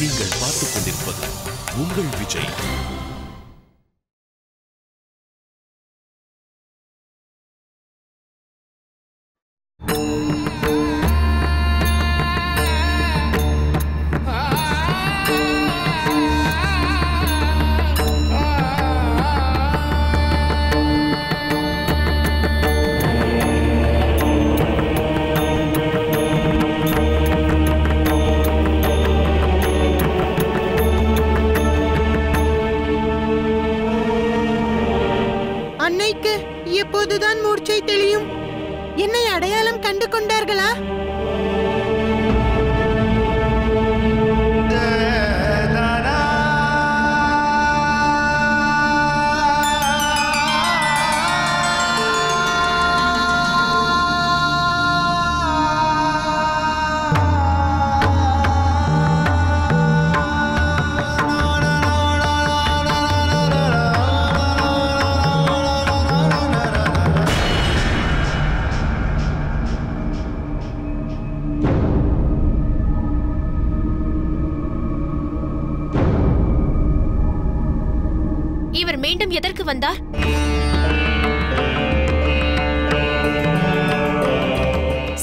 நீங்கள் பார்த்துக் கொண்டிருப்பது உங்கள் விஜய். எப்போதுதான் மூர்ச்சை தெளியும். என்னை அடையாளம் கண்டு கொண்டார்களா? இவர் மீண்டும் எதற்கு வந்தார்?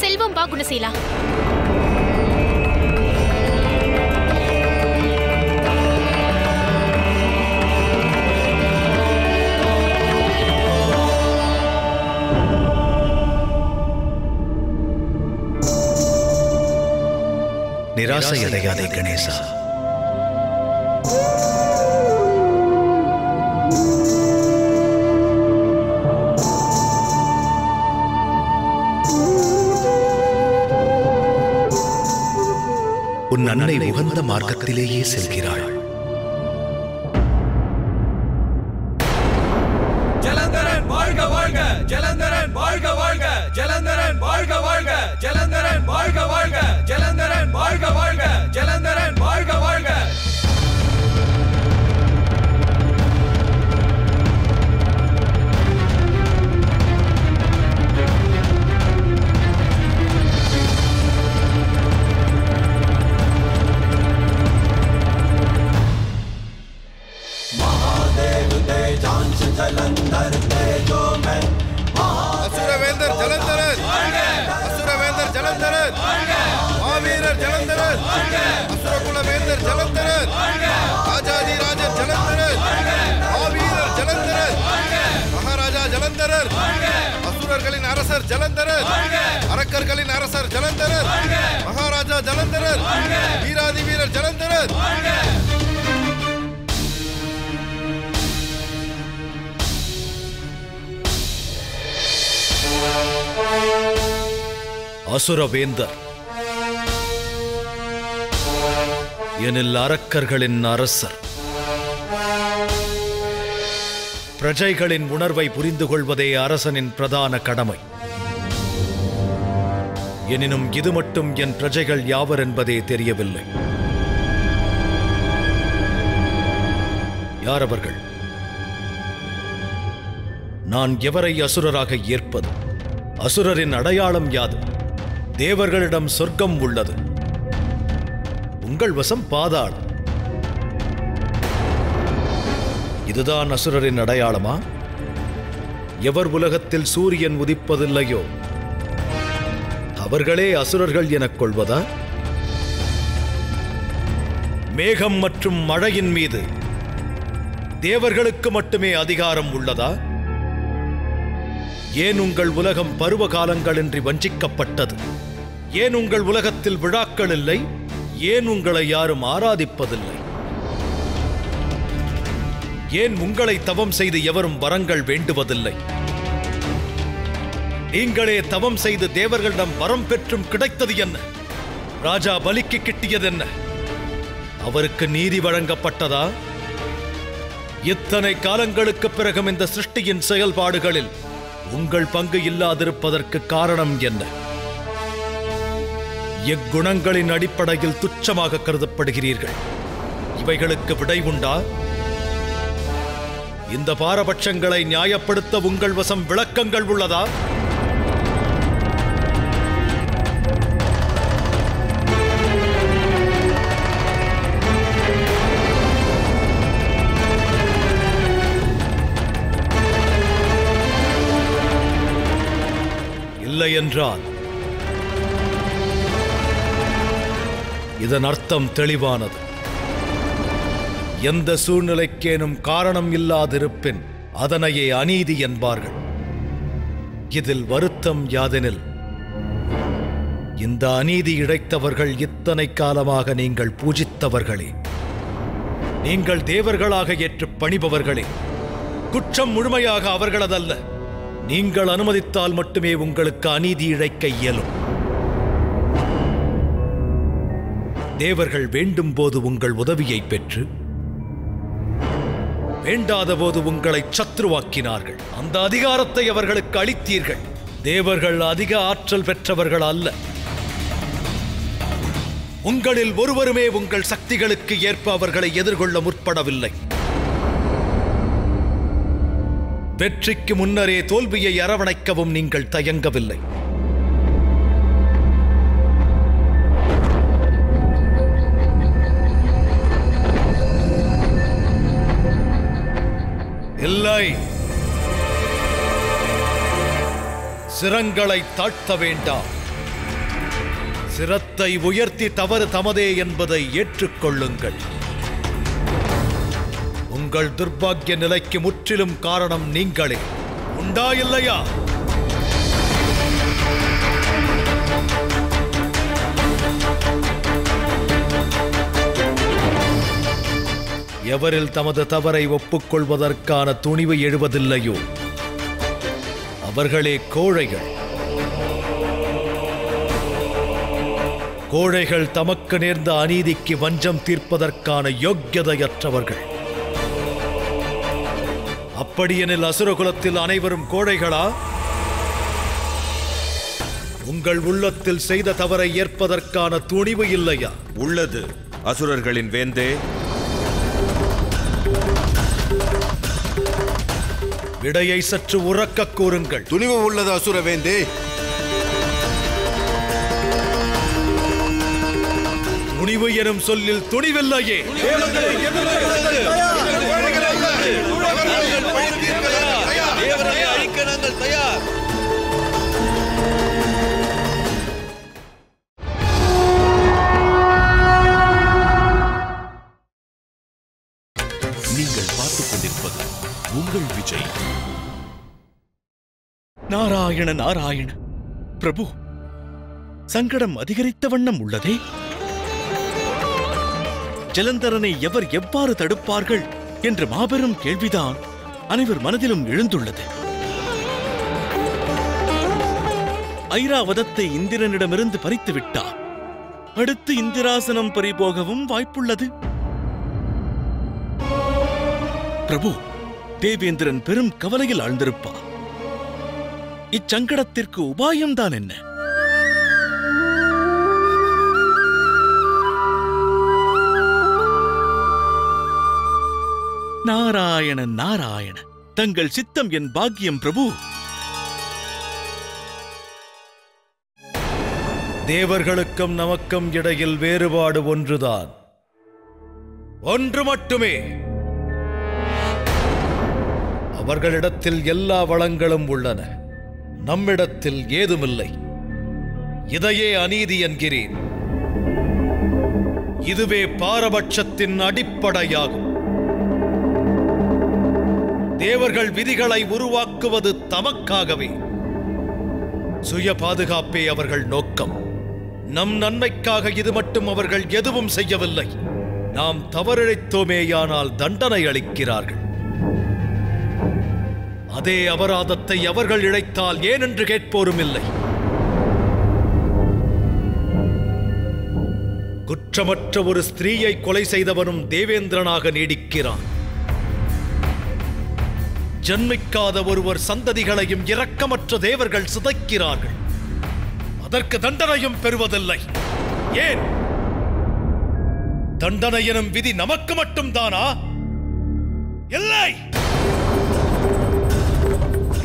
செல்வம் வா குணசீலா. நிராசையடையாதே கணேசா. உன் அன்னை உகந்த மார்க்கத்திலேயே செல்கிறாள். ஜலந்தரன் வாழ்க வாழ்க, ஜலந்தரன் வாழ்க வாழ்க, ஜலந்தரன் வாழ்க வாழ்க, ஜலந்தரன் வாழ்க வாழ்க, ஜலந்தரன் வாழ்க வாழ்க, ஜலந்தரன் வாழ்க வாழ்க. அசுரவேந்தர் ஜலந்தரன், அசுரவேந்தர் ஜலந்தரன், மாவீரர் ஜலந்தரன், அசுரகுலவேந்தர் ஜலந்தரன், ராஜாதிராஜர் ஜலந்தரன், மாவீரர் ஜலந்தரன், மகாராஜா ஜலந்தரர், அசுரர்களின் அரசர் ஜலந்தரர், அரக்கர்களின் அரசர் ஜலந்தரர், மகாராஜா ஜலந்தரர், வீராதி வீரர் ஜலந்தரர். அசுரவேந்தர் எனில் அரக்கர்களின் அரசர். பிரஜைகளின் உணர்வை புரிந்து கொள்வதே அரசனின் பிரதான கடமை. எனினும் இது மட்டும் என் பிரஜைகள் யாவர் என்பதே தெரியவில்லை. யார் அவர்கள்? நான் எவரை அசுரராக ஏற்பது? அசுரரின் அடையாளம் யாது? தேவர்களிடம் சொர்க்கம் உள்ளது, உங்கள் வசம் பாதாளம். இதுதான் அசுரரின் அடையாளமா? எவர் உலகத்தில் சூரியன் உதிப்பதில்லையோ அவர்களே அசுரர்கள் எனக் கொள்வதா? மேகம் மற்றும் மழையின் மீது தேவர்களுக்கு மட்டுமே அதிகாரம் உள்ளதா? ஏன் உங்கள் உலகம் பருவ காலங்களின்றி வஞ்சிக்கப்பட்டது? ஏன் உங்கள் உலகத்தில் விழாக்கள் இல்லை? ஏன் உங்களை யாரும் ஆராதிப்பதில்லை? ஏன் உங்களை தவம் செய்து எவரும் வரங்கள் வேண்டுவதில்லை? நீங்களே தவம் செய்து தேவர்களிடம் வரம் பெற்றும் கிடைத்தது என்ன? ராஜா பலிக்கு கிட்டியது என்ன? அவருக்கு நீதி வழங்கப்பட்டதா? இத்தனை காலங்களுக்கு பிறகும் இந்த சிருஷ்டியின் செயல்பாடுகளில் உங்கள் பங்கு இல்லாதிருப்பதற்கு காரணம் என்ன? எக்குணங்களின் அடிப்படையில் துச்சமாக கருதப்படுகிறீர்கள். இவைகளுக்கு விடை உண்டா? இந்த பாரபட்சங்களை நியாயப்படுத்த உங்கள் வசம் விளக்கங்கள் உள்ளதா? இல்லை என்றால் இதன் அர்த்தம் தெளிவானது. எந்த சூழ்நிலைக்கேனும் காரணம் இல்லாதிருப்பின் அதனையே அநீதி என்பார்கள். இதில் வருத்தம் யாதெனில், இந்த அநீதி இழைத்தவர்கள் இத்தனை காலமாக நீங்கள் பூஜித்தவர்களே, நீங்கள் தேவர்களாக ஏற்று பணிபவர்களே. குற்றம் முழுமையாக அவர்களதல்ல. நீங்கள் அனுமதித்தால் மட்டுமே உங்களுக்கு அநீதி இழைக்க இயலும். தேவர்கள் வேண்டும் போது உங்கள் உதவியை பெற்று, வேண்டாத போது உங்களை சத்ருவாக்கினார்கள். அந்த அதிகாரத்தை அவர்களுக்கு அளித்தீர்கள். தேவர்கள் அதிக ஆற்றல் பெற்றவர்கள் அல்ல. உங்களில் ஒருவருமே உங்கள் சக்திகளுக்கு ஏற்ப அவர்களை எதிர்கொள்ள முற்படவில்லை. வெற்றிக்கு முன்னரே தோல்வியை அரவணைக்கவும் நீங்கள் தயங்கவில்லை. இல்லை, சிரங்களை தாழ்த்த வேண்டாம். சிரத்தை உயர்த்தி தவறு தமதே என்பதை ஏற்றுக்கொள்ளுங்கள். உங்கள் துர்பாக்கிய நிலைக்கு முற்றிலும் காரணம் நீங்களே. உண்டா இல்லையா? எவரில் தமது தவறை ஒப்புக்கொள்வதற்கான துணிவு எழுவதில்லையோ அவர்களே கோழைகள். கோழைகள் தமக்கு நேர்ந்த அநீதிக்கு வஞ்சம் தீர்ப்பதற்கான யோக்கியதையற்றவர்கள். அப்படியெனில் அசுரகுலத்தில் அனைவரும் கோழைகளா? உங்கள் உள்ளத்தில் செய்த தவறை ஏற்பதற்கான துணிவு இல்லையா? உள்ளது அசுரர்களின் வேந்தே. விடையை சற்று உறக்க கூறுங்கள். துணிவு உள்ளது அசுர வேந்தே. துணிவு எனும் சொல்லில் துணிவில்லையே. நீங்கள் பார்த்துக் கொண்டிருப்பது உங்கள் விஜய். நாராயண நாராயண. பிரபு, சங்கடம் அதிகரித்த வண்ணம் உள்ளதே. ஜலந்தரனை எவர் எவ்வாறு தடுப்பார்கள் என்ற மாபெரும் கேள்விதான் அனைவர் மனதிலும் எழுந்துள்ளது. ஐராவதத்தை இந்திரனிடமிருந்து பறித்து விட்டார். அடுத்து இந்திராசனம் பறிபோகவும் வாய்ப்புள்ளது. பிரபு, தேவேந்திரன் பெரும் கவலையில் ஆழ்ந்திருப்பார். இச்சங்கடத்திற்கு உபாயம்தான் என்ன? நாராயண நாராயண. தங்கள் சித்தம் என் பாக்கியம் பிரபு. தேவர்களுக்கும் நமக்கும் இடையில் வேறுபாடு ஒன்றுதான். ஒன்று மட்டுமே. அவர்களிடத்தில் எல்லா வளங்களும் உள்ளன, நம்மிடத்தில் ஏதுமில்லை. இதையே அநீதி என்கிறேன். இதுவே பாரபட்சத்தின் அடிப்படையாகும். தேவர்கள் விதிகளை உருவாக்குவது தமக்காகவே. சுய பாதுகாப்பே அவர்கள் நோக்கம். நம் நன்மைக்காக இது மட்டும் அவர்கள் எதுவும் செய்யவில்லை. நாம் தவறிழைத்தோமேயானால் தண்டனை அளிக்கிறார்கள். அதே அபராதத்தை அவர்கள் இழைத்தால் ஏனென்று கேட்போரும் இல்லை. குற்றமற்ற ஒரு ஸ்திரீயை கொலை செய்தவனும் தேவேந்திரனாக நீடிக்கிறான். ஜன்மிக்காத ஒருவர் சந்ததிகளையும் இரக்கமற்ற தேவர்கள் சிதைக்கிறார்கள். அதற்கு தண்டனையும் பெறுவதில்லை. ஏன்? தண்டனை எனும் விதி நமக்கு மட்டும்தானா? இல்லை.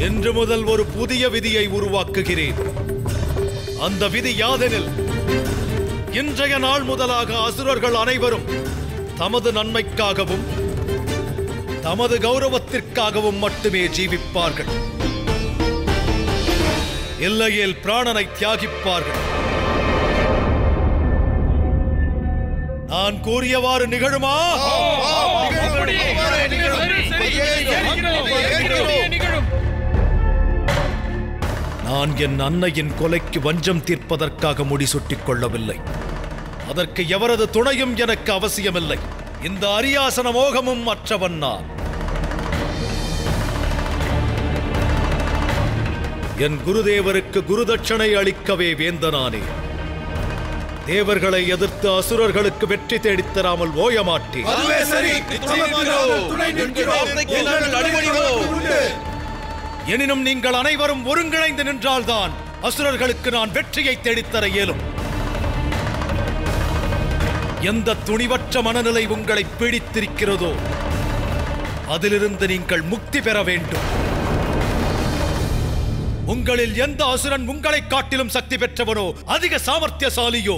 இன்று முதல் ஒரு புதிய விதியை உருவாக்குகிறேன். அந்த விதி யாதெனில், இன்றைய நாள் முதலாக அசுரர்கள் அனைவரும் தமது நன்மைக்காகவும் தமது கௌரவத்திற்காகவும் மட்டுமே ஜீவிப்பார்கள். இல்லையேல் பிராணனை தியாகிப்பார்கள். நான் கூறியவாறு நிகழுமா? நான் என் அன்னையின் கொலைக்கு வஞ்சம் தீர்ப்பதற்காக முடிசூட்டிக் கொள்ளவில்லை. அதற்கு எவரது துணையும் எனக்கு அவசியமில்லை. இந்த அரியாசன மோகமும் அற்றவன் நான். என் குருதேவருக்கு குருதட்சணை அளிக்கவே வேந்தனானே. தேவர்களை எதிர்த்து அசுரர்களுக்கு வெற்றி தேடித்தராமல் ஓயமாட்டேன். எனினும் நீங்கள் அனைவரும் ஒருங்கிணைந்து நின்றால்தான் அசுரர்களுக்கு நான் வெற்றியை தேடித்தர இயலும். எந்த துணிவற்ற மனநிலை உங்களை பீடித்திருக்கிறதோ அதிலிருந்து நீங்கள் முக்தி பெற வேண்டும். உங்களில் எந்த அசுரன் உங்களை காட்டிலும் சக்தி பெற்றவனோ, அதிக சாமர்த்தியசாலியோ,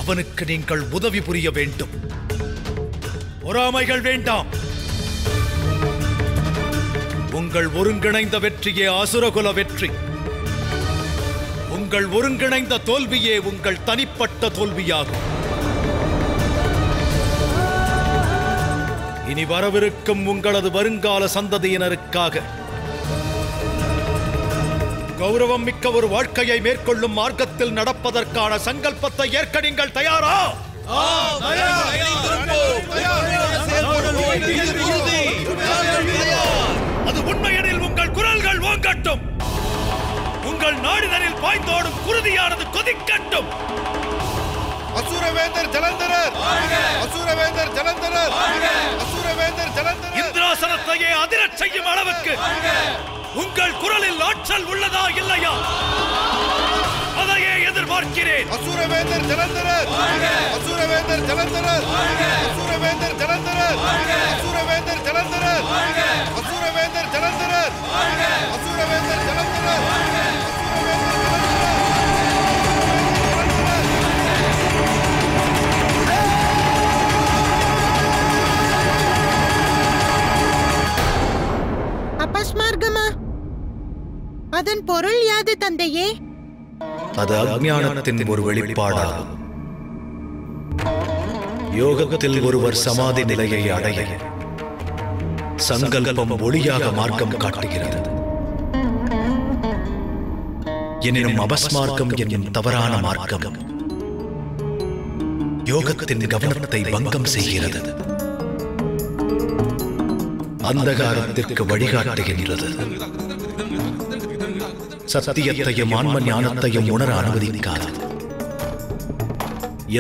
அவனுக்கு நீங்கள் உதவி புரிய வேண்டும். பொறாமைகள் வேண்டாம். உங்கள் ஒருங்கிணைந்த வெற்றியே அசுரகுல வெற்றி. உங்கள் ஒருங்கிணைந்த தோல்வியே உங்கள் தனிப்பட்ட தோல்வியாகும். இனி வரவிருக்கும் உங்களது வருங்கால சந்ததியினருக்காக கௌரவம் மிக்க ஒரு வாழ்க்கையை மேற்கொள்ளும் மார்க்கத்தில் நடப்பதற்கான சங்கல்பத்தை ஏற்க நீங்கள் தயாரா? அது உண்மையெனில் உங்கள் குரல்கள் ஓங்கட்டும். உங்கள் நாடிதனில் பாய்ந்தோடும் குருதியானது கொதிக்கட்டும். அசுரவேந்தர் ஜலந்தரர்! அசுரவேந்தர் ஜலந்தரர்! அசுரவேந்தர் ஜலந்தரர்! இந்திராசனத்தையே அதிரச் செய்யும் அளவுக்கு உங்கள் குரலில் ஆற்றல் உள்ளதா இல்லையா? அதையே எதிர்பார்க்கிறேன். அசுரவேந்தர் ஜலந்தரர்! அசுரவேந்தர் ஜலந்தரர்! அசுரவேந்தர் ஜலந்தரர்! அசுரவேந்தர் ஜலந்தரர்! அசுரவேந்தர் ஜலந்தரர்! அசுரவேந்தர் ஜலந்தரர்! அபஸ்மார்கமா? அதன் பொருள் யாது தந்தையே? அது அஞ்ஞானத்தின் ஒரு வெளிப்பாடாகும். யோகத்தில் ஒருவர் சமாதி நிலையை அடைய சங்கல்பம் ஒளியாக மார்க்கம் காட்டுகிறது. எனினும் அபஸ்மார்க்கம் என்னும் தவறான மார்க்கம் யோகத்தின் கவனத்தை பங்கம் செய்கிறது. அந்தகாரத்திற்கு வழிகாட்டுகின்றது. சத்தியத்தையும் ஆன்ம ஞானத்தையும் உணர அனுமதிக்காது.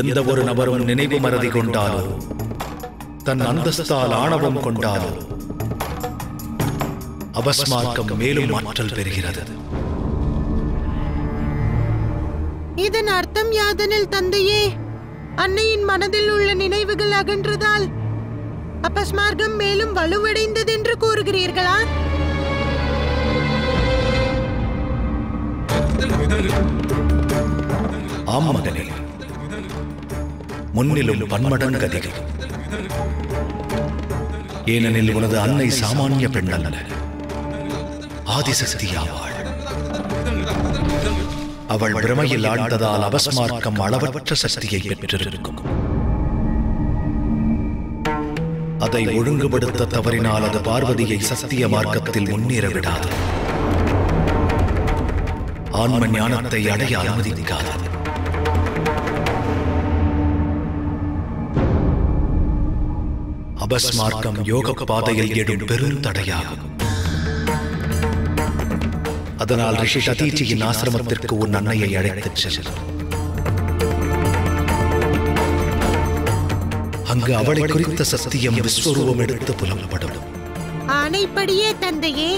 எந்த ஒரு நபரும் நினைவு மறதி கொண்டாலோ, தன் அந்தஸ்தால் ஆணவம் கொண்டாலோ, அபஸ்மார்க்கம் மேலும் ஆற்றல் பெறுகிறது. இதன் அர்த்தம் யாதெனில் தந்தையே, அன்னையின் மனதில் உள்ள நினைவுகள் அகன்றதால் அபஸ்மார்க்கம் மேலும் வலுவடைந்ததென்று கூறுகிறீர்களா? ஆம் மகனே, முன்னிலும் பன்மடங்கு அதிகம். ஏனெனில் உனது அன்னை சாமானிய பெண் அல்ல, ஆதிசக்தியாவாள். அவள் பிரமையில் ஆழ்ந்ததால் அபஸ்மார்க்கம் அளவற்ற சக்தியை பெற்றிருக்கும். அதை ஒழுங்குபடுத்த தவறினால் அது பார்வதியை சத்திய மார்க்கத்தில் முன்னேற விடாது. ஆன்ம ஞானத்தை அடைய அனுமதிக்காது. அபஸ்மார்க்கம் யோக பாதையில் எடும் பெரும் தடையாகும். அதனால் ரிஷி சதீச்சியின் ஆசிரமத்திற்கு உன் அன்னையை அழைத்துச் செல். அங்கு அவளை குறித்த சத்தியம் விஸ்வரூபம் எடுத்து புலப்படும். ஆணைப்படியே தந்தையே.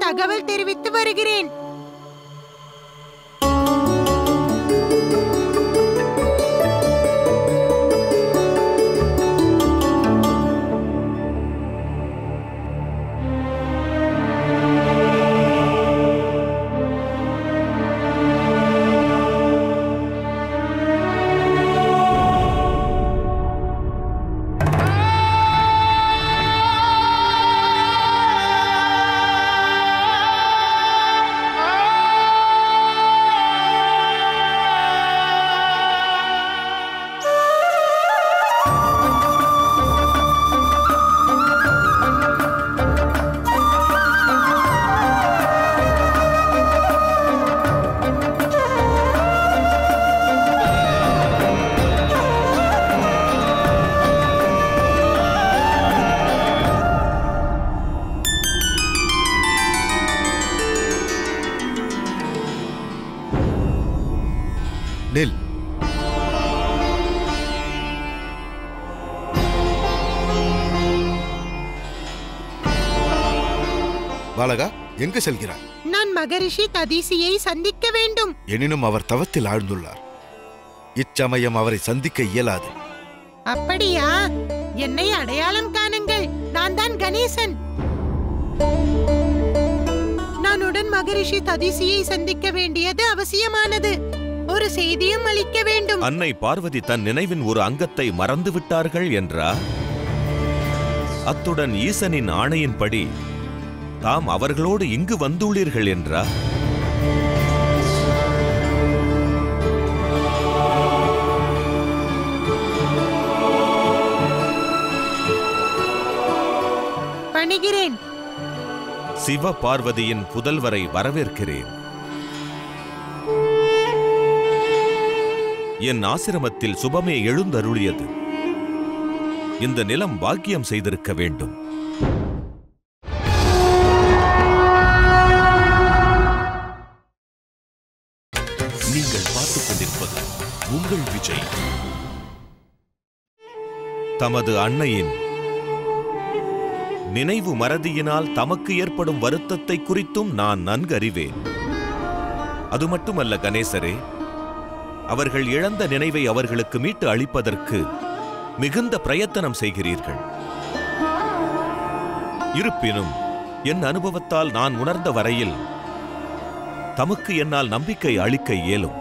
தகவல் தெரிவித்து வருகிறேன். பாலகா, எங்கு செல்கிறார்? நான் மகரிஷி ததீசியை சந்திக்க வேண்டும். எனினும் அவர் தவத்தில் ஆழ்ந்துள்ளார். இச்சமயம் அவரை சந்திக்க இயலாது. அப்படியா? என்னை அடையாளம் காணுங்கள். நான் தான் கணேசன். நான் உடன் மகரிஷி ததீசியை சந்திக்க வேண்டியது அவசியமானது. ஒரு செய்தியும் அளிக்க வேண்டும். அன்னை பார்வதி தன் நினைவின் ஒரு அங்கத்தை மறந்து விட்டார்கள் என்றார். அத்துடன் ஈசனின் ஆணையின்படி தாம் அவர்களோடு இங்கு வந்துள்ளீர்கள் என்றார். பணிகிறேன். சிவ பார்வதியின் புதல்வரை வரவேற்கிறேன். என் ஆசிரமத்தில் சுபமே எழுந்தருளியது. இந்த நிலம் பாக்கியம் செய்திருக்க வேண்டும். நீங்கள் பார்த்துக் கொண்டிருப்பது உங்கள் விஜய். தமது அன்னையின் நினைவு மறதியினால் தமக்கு ஏற்படும் வருத்தத்தை குறித்தும் நான் நன்கு அறிவேன். அது மட்டுமல்ல கணேசரே, அவர்கள் இழந்த நினைவை அவர்களுக்கு மீட்டு அளிப்பதற்கு மிகுந்த பிரயத்தனம் செய்கிறீர்கள். இருப்பினும் என் அனுபவத்தால் நான் உணர்ந்த வரையில் தமக்கு என்னால் நம்பிக்கை அளிக்க இயலும்.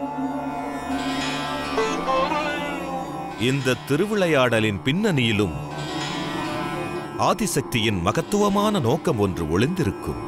இந்த திருவிளையாடலின் பின்னணியிலும் ஆதிசக்தியின் மகத்துவமான நோக்கம் ஒன்று ஒளிந்திருக்கும்.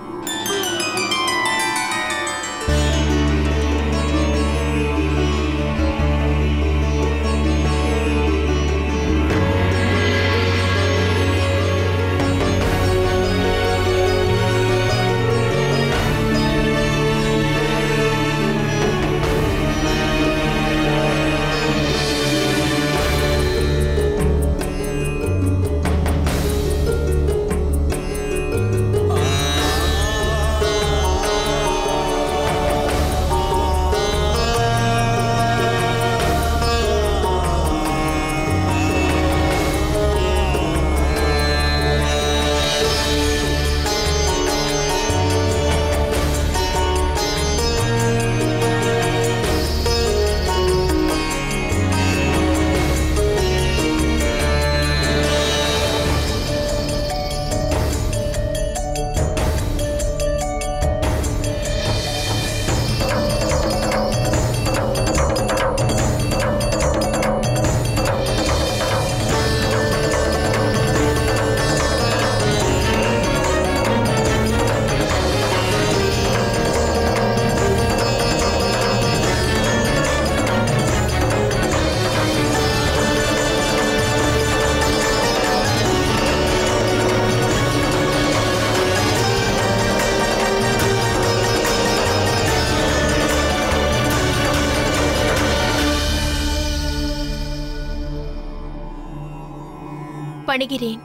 பணிகிறேன்.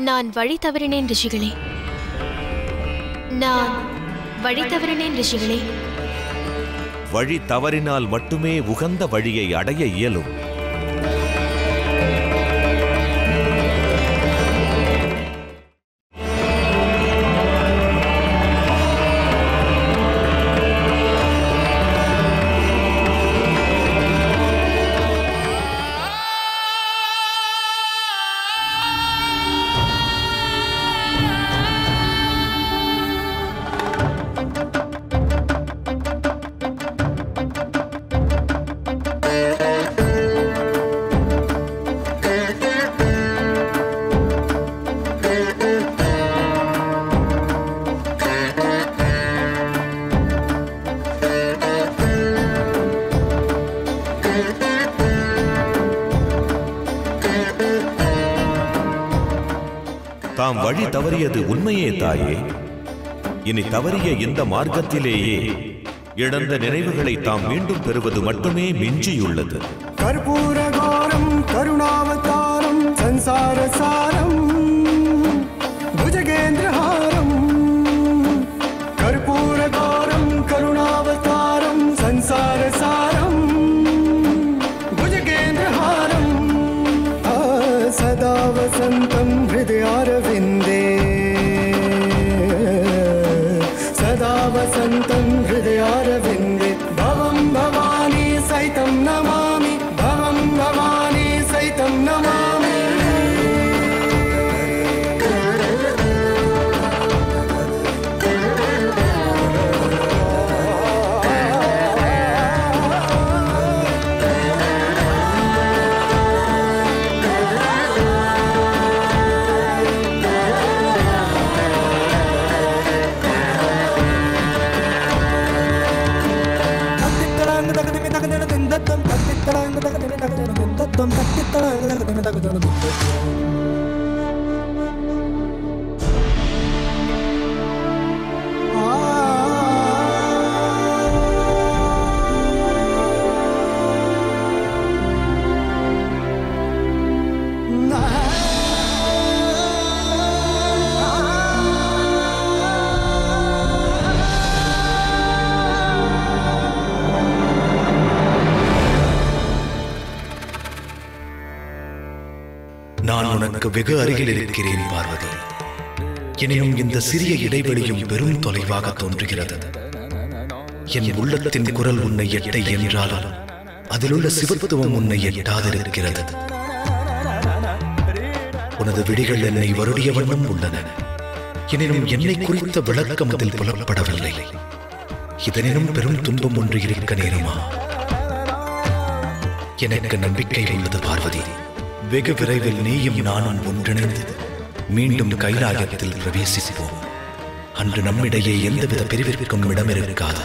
நான் வழி தவறினேன் ரிஷிகளே. நான் வழி தவறினேன் ரிஷிகளே. வழி தவறினால் மட்டுமே உகந்த வழியை அடைய இயலும். தாம் வழி தவறியது உண்மையே தாயே. இனி தவறிய இந்த மார்க்கத்திலேயே இழந்த நினைவுகளை தாம் மீண்டும் பெறுவது மட்டுமே மிஞ்சியுள்ளது. கர்ப்பூரகாரம் கருணாவதாரம் சம்சாரசாரம் புஜகேந்திரஹாரம். கர்ப்பூரகாரம் கருணாவதாரம் சம்சாரசாரம் புஜகேந்திரஹாரம். सदा वसन्तं हृदयारविन्दे भवं भवानी सहितं नमामि भवं भवानी सहितं नमामि நான் உனக்கு வெகு அருகில் இருக்கிறேன் பார்வதி. எனினும் இந்த சிறிய இடைவெளியும் பெரும் தொலைவாக தோன்றுகிறது. என் உள்ளத்தின் குரல் உன்னை எட்ட என்றாலும் அதிலுள்ள சிவத்துவம் உன்னை எட்டாதிருக்கிறது. உனது விழிகள் என்னை வருடிய வண்ணம் உள்ளன. எனினும் என்னை குறித்த விளக்கம் அதில் புலப்படவில்லை. இதனினும் பெரும் துன்பம் ஒன்று இருக்க நேருமா? எனக்கு நம்பிக்கை உள்ளது பார்வதி. வெகு விரைவில் நீயும் நானும் ஒன்றிணைந்து மீண்டும் கைலாயத்தில் பிரவேசிப்போம். அன்று நம்மிடையே எந்தவித பிரிவிற்கும் இடம் இருக்காது.